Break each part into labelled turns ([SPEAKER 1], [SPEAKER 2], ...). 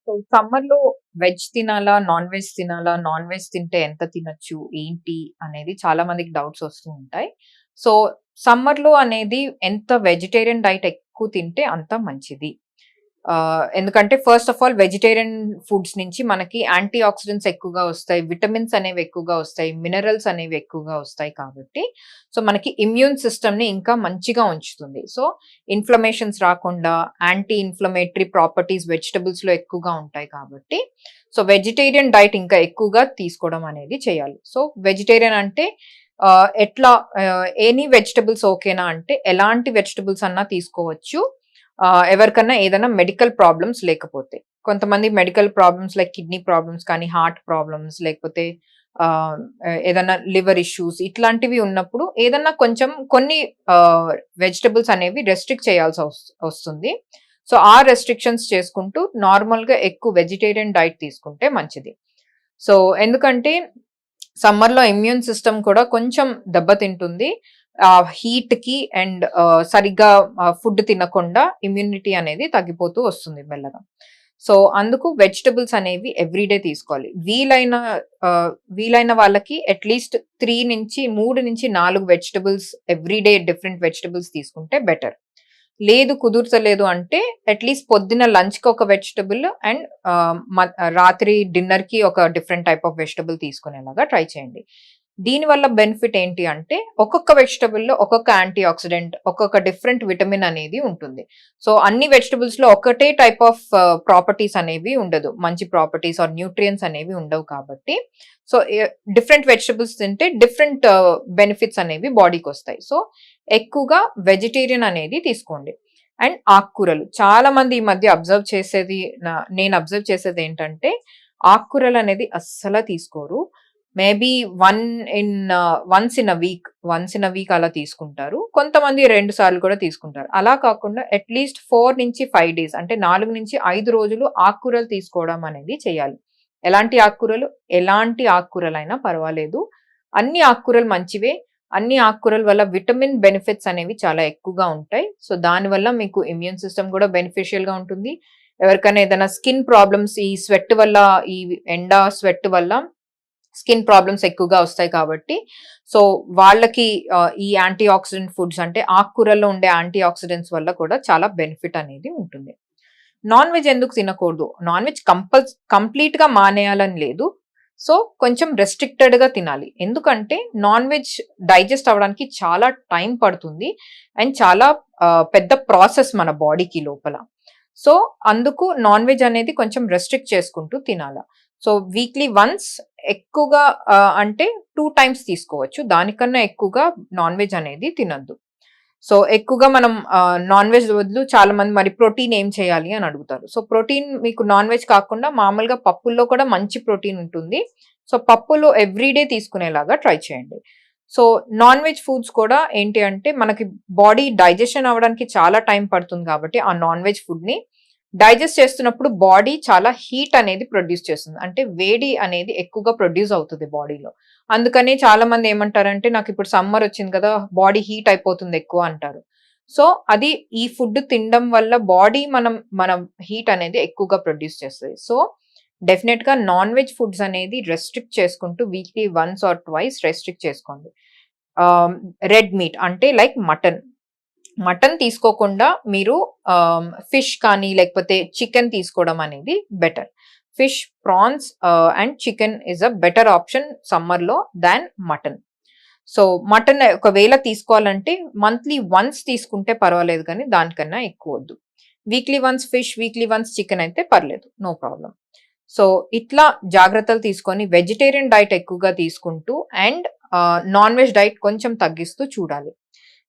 [SPEAKER 1] So సమ్మర్‌లో veg తినాలా? Non veg తినాలా? నాన్ వెజ్ తింటే ఎంత తినొచ్చు? ఏంటి? అనేది చాలా మందికి డౌట్స్ వస్తూ ఉంటాయి. సో సమ్మర్‌లో అనేది ఎంత వెజిటేరియన్ డైట్ ఎక్కువ తింటే అంత మంచిది. ఎందుకంటే first of all vegetarian foods నుంచి మనకి యాంటీ ఆక్సిడెంట్స్ ఎక్కువగా వస్తాయి. విటమిన్స్ అనేవి ఎక్కువగా వస్తాయి. మినరల్స్ అనేవి ఎక్కువగా వస్తాయి కాబట్టి సో మనకి ఇమ్యూన్ సిస్టమ్‌ని ఇంకా మంచిగా ఉంచుతుంది. సో ఇన్‌ఫ్లమేషన్స్ రాకుండా యాంటీ ఇన్‌ఫ్లమేటరీ ప్రాపర్టీస్ వెజిటబుల్స్‌లో ఎక్కువగా ఉంటాయి కాబట్టి సో వెజిటేరియన్ డైట్ ఇంకా ఎక్కువగా తీసుకోవడం అనేది చేయాలి. సో వెజిటేరియన్ అంటే ఎట్లా ఎనీ వెజిటబుల్స్ ఓకేనా అంటే ఎలాంటి వెజిటబుల్స్ అన్నా తీసుకోవచ్చు. ఎవరికన్నా ఏదైనా మెడికల్ ప్రాబ్లమ్స్ లేకపోతే. కొంతమంది medical problems like kidney problems కానీ, హార్ట్ ప్రాబ్లమ్స్ లేకపోతే ఆహ్, ఏదన్నా లివర్ ఇష్యూస్ ఇట్లాంటివి ఉన్నప్పుడు ఏదన్నా కొంచెం కొన్ని వెజిటబుల్స్ అనేవి రెస్ట్రిక్ట్ చేయాల్సి వస్తుంది. సో, ఆ రెస్ట్రిక్షన్స్ చేసుకుంటూ నార్మల్‌గా ఎక్కువ వెజిటేరియన్ డైట్ తీసుకుంటే మంచిది. సో, ఎందుకంటే సమ్మర్‌లో ఇమ్యూన్ సిస్టమ్ కూడా కొంచెం దెబ్బతింటుంది. హీట్‌కి అండ్ సరిగ్గా ఫుడ్ తినకుండా ఇమ్యూనిటీ అనేది తగ్గిపోతూ వస్తుంది మెల్లగా. సో, అందుకు వెజిటబుల్స్ అనేవి ఎవ్రీడే తీసుకోవాలి. వీలైన వాళ్ళకి at least 3-4 vegetables everyday different vegetables తీసుకుంటే బెటర్. లేదు కుదురుతలేదు అంటే అట్‌లీస్ట్ పొద్దున్న లంచ్‌కి ఒక వెజిటబుల్ అండ్ రాత్రి డిన్నర్‌కి ఒక డిఫరెంట్ టైప్ ఆఫ్ వెజిటబుల్ తీసుకునేలాగా ట్రై చేయండి. దీనివల్ల బెనిఫిట్ ఏంటి అంటే ఒక్కొక్క వెజిటబుల్‌లో ఒక్కొక్క యాంటీ ఆక్సిడెంట్, ఒక్కొక్క డిఫరెంట్ విటమిన్ అనేది ఉంటుంది. సో, అన్ని వెజిటబుల్స్‌లో ఒకటే టైప్ ఆఫ్ ప్రాపర్టీస్ అనేవి ఉండదు. మంచి ప్రాపర్టీస్ ఆర్ న్యూట్రియంట్స్ అనేవి ఉండవు కాబట్టి సో, డిఫరెంట్ వెజిటబుల్స్ తింటే డిఫరెంట్ బెనిఫిట్స్ అనేవి బాడీకొస్తాయి. సో, ఎక్కువగా వెజిటేరియన్ అనేది తీసుకోండి. అండ్ ఆకుకూరలు. చాలా మంది ఈ మధ్య నేను అబ్జర్వ్ చేసేదేంటంటే, ఆకుకూరలనేది అస్సల తీసుకోరు. Maybe once in a week అలా తీసుకుంటారు. కొంతమంది 2 సార్లు కూడా తీసుకుంటారు. అలా కాకుండా అట్‌లీస్ట్ 4-5 డేస్ అంటే 4-5 రోజులు ఆకుకూరలు తీసుకోవడం అనేది చేయాలి. ఎలాంటి ఆకుకూరలు? ఎలాంటి ఆకుకూరలైనా పర్వాలేదు. అన్ని ఆకుకూరలు మంచివే. అన్ని ఆకుకూరల వల్ల విటమిన్ బెనిఫిట్స్ అనేవి చాలా ఎక్కువగా ఉంటాయి. సో, దానివల్ల మీకు ఇమ్యూన్ సిస్టమ్ కూడా బెనిఫిషియల్‌గా ఉంటుంది. ఎవరికైనా ఏదైనా స్కిన్ ప్రాబ్లమ్స్ ఈ స్వెట్ వల్ల ఈ ఎండ, స్వెట్ వల్ల స్కిన్ ప్రాబ్లమ్స్ ఎక్కువగా వస్తాయి కాబట్టి, సో, వాళ్ళకి ఈ యాంటీ ఆక్సిడెంట్ ఫుడ్స్ అంటే ఆకుకూరల్లో ఉండే యాంటీ ఆక్సిడెంట్స్ వల్ల కూడా చాలా బెనిఫిట్ అనేది ఉంటుంది. నాన్ వెజ్ ఎందుకు తినకూడదు? నాన్ వెజ్ కంప్లీట్‌గా మానేయాలని లేదు. సో, కొంచెం రెస్ట్రిక్టెడ్‌గా తినాలి. ఎందుకంటే నాన్ వెజ్ డైజెస్ట్ అవ్వడానికి చాలా టైం పడుతుంది. అండ్ చాలా పెద్ద ప్రాసెస్ మన బాడీకి లోపల. సో, అందుకు నాన్ వెజ్ అనేది కొంచెం రెస్ట్రిక్ట్ చేసుకుంటూ తినాల. సో, వీక్లీ వన్స్ ఎక్కువగా అంటే 2 టైమ్స్ తీసుకోవచ్చు. దానికన్నా ఎక్కువగా నాన్ వెజ్ అనేది తినొద్దు. సో, ఎక్కువగా మనం నాన్ వెజ్ బదులు చాలా మంది మరి ప్రోటీన్ ఏం చేయాలి అని అడుగుతారు. సో, ప్రోటీన్ మీకు నాన్ వెజ్ కాకుండా మామూలుగా పప్పుల్లో కూడా మంచి ప్రోటీన్ ఉంటుంది. సో, పప్పులు ఎవ్రీడే తీసుకునేలాగా ట్రై చేయండి. సో, నాన్ వెజ్ ఫుడ్స్ కూడా ఏంటి అంటే మనకి బాడీ డైజెషన్ అవ్వడానికి చాలా టైం పడుతుంది కాబట్టి ఆ నాన్ వెజ్ ఫుడ్‌ని డైజెస్ట్ చేస్తున్నప్పుడు బాడీ చాలా హీట్ అనేది ప్రొడ్యూస్ చేస్తుంది. అంటే వేడి అనేది ఎక్కువగా ప్రొడ్యూస్ అవుతది బాడీలో. అందుకని చాలా మంది ఏమంటారంటే నాకిప్పుడు సమ్మర్ వచ్చింది కదా! బాడీ హీట్ అయిపోతుంది ఎక్కువ అంటారు. సో, అది ఈ ఫుడ్ తినడం వల్ల బాడీ మన హీట్ అనేది ఎక్కువగా ప్రొడ్యూస్ చేస్తది. సో, డెఫినెట్‌గా నాన్ వెజ్ ఫుడ్స్ అనేది రెస్ట్రిక్ట్ చేసుకుంటూ weekly once or twice restrict చేసుకోండి. ఆహ్, రెడ్ మీట్ అంటే లైక్ మటన్. మటన్ తీసుకోకుండా మీరు ఫిష్ కానీ లేకపోతే చికెన్ తీసుకోవడం అనేది better. Fish, prawns and chicken is a better option సమ్మర్‌లో థాన్ మటన్. సో, మటన్ ఒకవేళ తీసుకోవాలంటే మంత్లీ వన్స్ తీసుకుంటే పర్వాలేదు కానీ దానికన్నా ఎక్కువొద్దు. Weekly once fish, weekly once chicken అయితే పర్లేదు. No problem. సో, ఇట్లా జాగ్రత్తలు తీసుకొని వెజిటేరియన్ డైట్ ఎక్కువగా తీసుకుంటూ అండ్ నాన్ వెజ్ డైట్ కొంచెం తగ్గిస్తూ చూడాలి.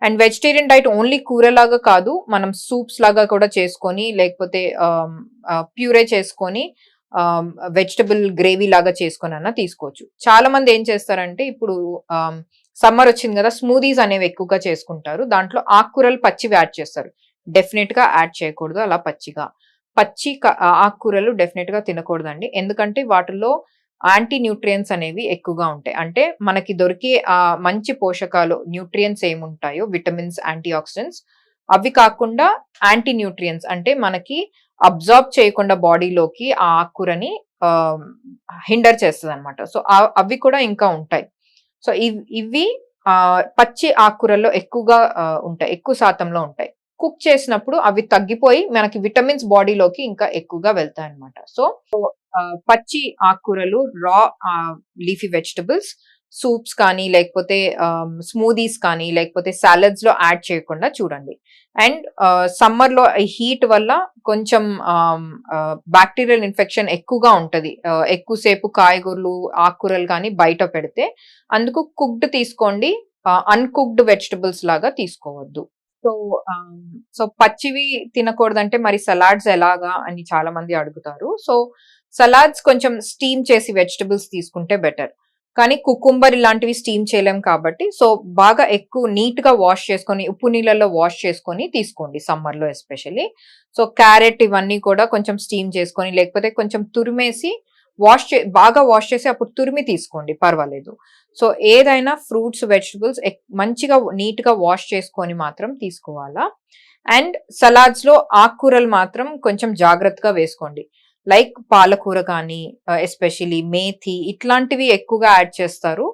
[SPEAKER 1] అండ్ వెజిటేరియన్ డైట్ ఓన్లీ కూరలాగా కాదు. మనం సూప్స్ లాగా కూడా చేసుకొని లేకపోతే ప్యూరే చేసుకొని ఆహ్, వెజిటబుల్ గ్రేవీ లాగా చేసుకొనన్నా తీసుకోవచ్చు. చాలా మంది ఏం చేస్తారంటే ఇప్పుడు సమ్మర్ వచ్చింది గదా! స్మూతీస్ అనేవి ఎక్కువగా చేసుకుంటారు. దాంట్లో ఆకుకూరలు పచ్చివి యాడ్ చేస్తారు. డెఫినిట్‌గా యాడ్ చేయకూడదు అలా పచ్చిగా. ఆకుకూరలు డెఫినిట్‌గా తినకూడదండి. ఎందుకంటే వాటిల్లో యాంటీ న్యూట్రియంట్స్ అనేవి ఎక్కువగా ఉంటాయి. అంటే మనకి దొరికే మంచి పోషకాలు న్యూట్రియంట్స్ ఏముంటాయో విటమిన్స్, యాంటీ ఆక్సిడెంట్స్ అవి కాకుండా యాంటీ న్యూట్రియంట్స్ అంటే మనకి అబ్జార్బ్ చేయకుండా బాడీలోకి ఆ ఆకుకూరని ఆహ్, హిండర్ చేస్తదనమాట. సో, అవి కూడా ఇంకా ఉంటాయి. సో, ఇవి పచ్చి ఆకుకూరల్లో ఎక్కువగా ఉంటాయి. ఎక్కువ శాతంలో ఉంటాయి. కుక్ చేసినప్పుడు అవి తగ్గిపోయి మనకి విటమిన్స్ బాడీలోకి ఇంకా ఎక్కువగా వెళ్తాయన్నమాట. సో, పచ్చి ఆకుకూరలు, రా లీఫీ వెజిటబుల్స్ సూప్స్ కానీ, లేకపోతే స్మూదీస్ కానీ, లేకపోతే సాలడ్స్‌లో యాడ్ చేయకుండా చూడండి. అండ్ సమ్మర్‌లో ఈ హీట్ వల్ల కొంచెం బాక్టీరియల్ ఇన్ఫెక్షన్ ఎక్కువగా ఉంటది. ఎక్కువ సేపు కాయగూరలు, ఆకుకూరలు గానీ బయట పెడితే. అందుకు కుక్డ్ తీసుకోండి. అన్‌కుక్డ్ వెజిటబుల్స్ లాగా తీసుకోవద్దు. సో, ఆహ్, సో పచ్చివి తినకూడదంటే మరి సలాడ్స్ ఎలాగా అని చాలా మంది అడుగుతారు. సో, సలాడ్స్ కొంచెం స్టీమ్ చేసి వెజిటబుల్స్ తీసుకుంటే బెటర్. కానీ కుకుంబర్ ఇలాంటివి స్టీమ్ చేయలేం కాబట్టి, సో బాగా ఎక్కువ నీట్‌గా వాష్ చేసుకొని, ఉప్పు నీళ్ళల్లో వాష్ చేసుకొని తీసుకోండి సమ్మర్‌లో ఎస్పెషల్లీ. సో, క్యారెట్ ఇవన్నీ కూడా కొంచెం స్టీమ్ చేసుకొని, లేకపోతే కొంచెం తురిమేసి బాగా వాష్ చేసి అప్పుడు తురిమి తీసుకోండి పర్వాలేదు. సో, ఏదైనా ఫ్రూట్స్, వెజిటబుల్స్ మంచిగా నీట్‌గా వాష్ చేసుకొని మాత్రం తీసుకోవాలా. అండ్ సలాడ్స్‌లో ఆకుకూరలు మాత్రం కొంచెం జాగ్రత్తగా వేసుకోండి. లైక్ పాలకూర కానీ, ఎస్పెషల్లీ మేథి ఇట్లాంటివి ఎక్కువగా యాడ్ చేస్తారు.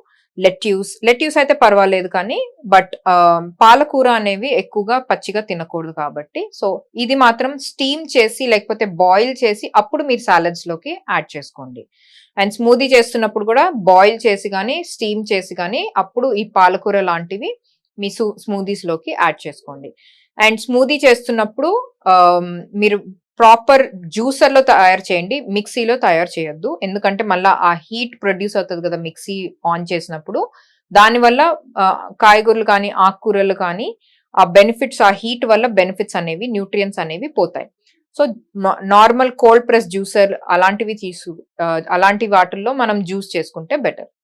[SPEAKER 1] లెట్యూస్ అయితే పర్వాలేదు కానీ, బట్ పాలకూర అనేవి ఎక్కువగా పచ్చిగా తినకూడదు కాబట్టి, సో ఇది మాత్రం స్టీమ్ చేసి లేకపోతే బాయిల్ చేసి అప్పుడు మీరు సాలడ్స్‌లోకి యాడ్ చేసుకోండి. అండ్ స్మూదీ చేస్తున్నప్పుడు కూడా బాయిల్ చేసి గానీ, స్టీమ్ చేసి గానీ, అప్పుడు ఈ పాలకూర లాంటివి మీ స్మూదీస్‌లోకి యాడ్ చేసుకోండి. అండ్ స్మూదీ చేస్తున్నప్పుడు మీరు ప్రాపర్ జ్యూసర్‌లో తయారు చేయండి. మిక్సీలో తయారు చేయొద్దు. ఎందుకంటే మళ్ళా ఆ హీట్ ప్రొడ్యూస్ అవుతది కదా! మిక్సీ ఆన్ చేసినప్పుడు. దానివల్ల కాయగూరలు కానీ, ఆకుకూరలు కానీ ఆ హీట్ వల్ల బెనిఫిట్స్ అనేవి, న్యూట్రియంట్స్ అనేవి పోతాయి. So, normal cold press juicer అలాంటి వాటిల్లో మనం జ్యూస్ చేసుకుంటే బెటర్.